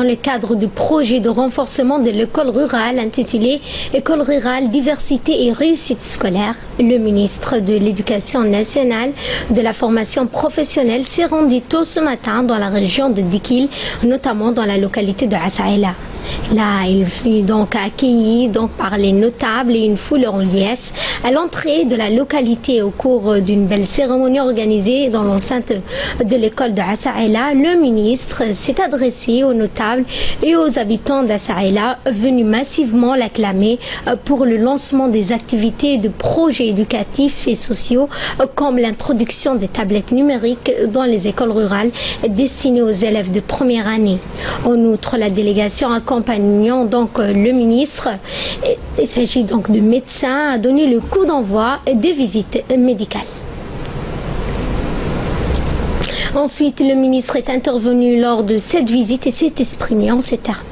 le cadre du projet de renforcement de l'école rurale intitulé École rurale, diversité et réussite scolaire, le ministre de l'Éducation nationale de la formation professionnelle s'est rendu tôt ce matin dans la région de Dikil, notamment dans la localité de Assaïla. Là, il fut donc accueilli par les notables et une foule en liesse à l'entrée de la localité. Au cours d'une belle cérémonie organisée dans l'enceinte de l'école de Assaïla, le ministre s'est adressé aux notables et aux habitants d'Assaïla venus massivement l'acclamer pour le lancement des activités de projets éducatifs et sociaux comme l'introduction des tablettes numériques dans les écoles rurales destinées aux élèves de première année. En outre, la délégation accompagnant donc le ministre, il s'agit donc de médecins, a donné le coup d'envoi des visites médicales. Ensuite, le ministre est intervenu lors de cette visite et s'est exprimé en ces termes.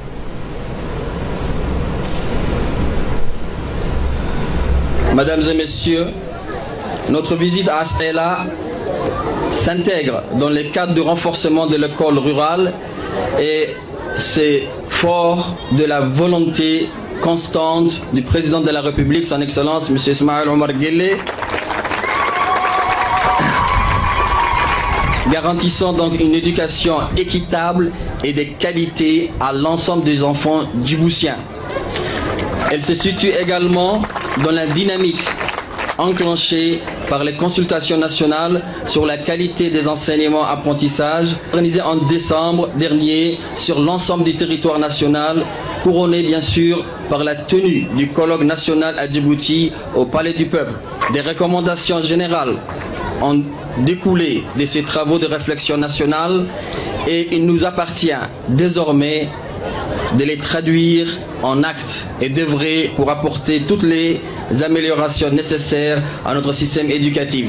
Mesdames et messieurs, notre visite à Assaïla s'intègre dans le cadre du renforcement de l'école rurale et c'est fort de la volonté constante du président de la République, son Excellence, M. Ismaël Omar Guelleh, garantissant donc une éducation équitable et de qualité à l'ensemble des enfants djiboutiens. Elle se situe également dans la dynamique enclenchée par les consultations nationales sur la qualité des enseignements apprentissages organisées en décembre dernier sur l'ensemble du territoire national, couronné bien sûr par la tenue du colloque national à Djibouti au Palais du Peuple. Des recommandations générales ont découlé de ces travaux de réflexion nationale et il nous appartient désormais de les traduire en actes et d'œuvrer pour apporter toutes les améliorations nécessaires à notre système éducatif.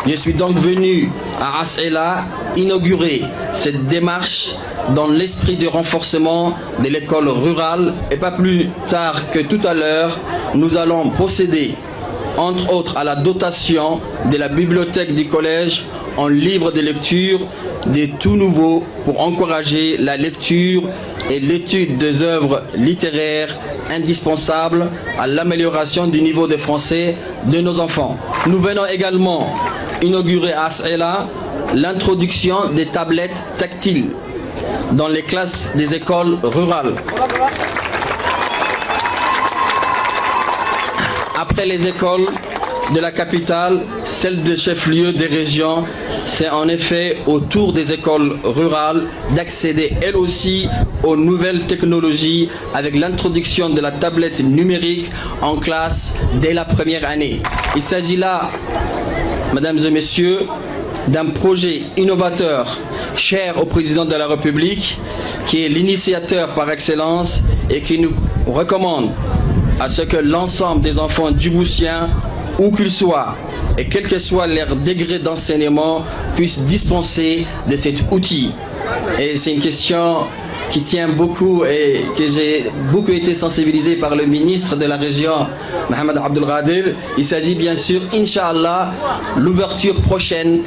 Je suis donc venu à Assaïla inaugurer cette démarche dans l'esprit de renforcement de l'école rurale et pas plus tard que tout à l'heure, nous allons procéder entre autres à la dotation de la bibliothèque du collège en livres de lecture des tout nouveaux pour encourager la lecture et l'étude des œuvres littéraires indispensables à l'amélioration du niveau de français de nos enfants. Nous venons également inaugurer à Assaïla l'introduction des tablettes tactiles dans les classes des écoles rurales. Après les écoles de la capitale, celles de chef-lieu des régions, c'est en effet au tour des écoles rurales d'accéder elles aussi aux nouvelles technologies avec l'introduction de la tablette numérique en classe dès la première année. Il s'agit là, mesdames et messieurs, d'un projet innovateur cher au président de la République qui est l'initiateur par excellence et qui nous recommande à ce que l'ensemble des enfants djiboutiens, où qu'ils soient et quel que soit leur degré d'enseignement, puissent dispenser de cet outil. Et c'est une question qui tient beaucoup et que j'ai beaucoup été sensibilisé par le ministre de la région, Mohamed Abdelgadir. Il s'agit bien sûr, Inch'Allah, l'ouverture prochaine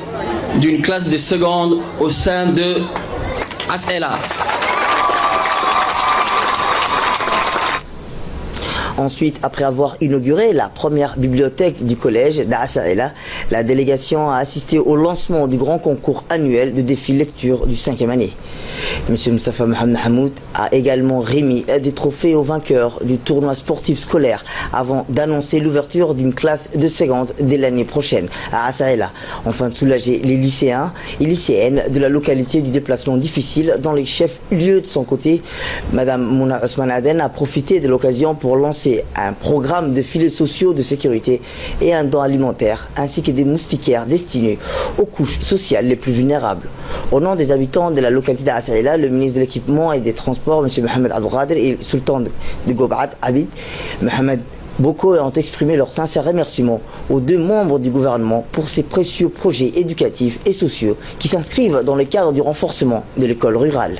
d'une classe de seconde au sein de Assaïla. Ensuite, après avoir inauguré la première bibliothèque du collège d'Assaïla, la délégation a assisté au lancement du grand concours annuel de défi lecture du 5e année. M. Moustapha Mohamed Hamoud a également remis des trophées aux vainqueurs du tournoi sportif scolaire avant d'annoncer l'ouverture d'une classe de seconde dès l'année prochaine à Assaïla, afin de soulager les lycéens et lycéennes de la localité du déplacement difficile dans les chefs-lieux. De son côté, Mme Mouna Osman Aden a profité de l'occasion pour lancer un programme de filets sociaux de sécurité et un don alimentaire, ainsi que des moustiquaires destinés aux couches sociales les plus vulnérables. Au nom des habitants de la localité d'Assaïla, le ministre de l'équipement et des transports, M. Mohamed Abdelgadir, et le sultan de Gobat, Abid Mohamed Boko, ont exprimé leur sincère remerciement aux deux membres du gouvernement pour ces précieux projets éducatifs et sociaux qui s'inscrivent dans le cadre du renforcement de l'école rurale.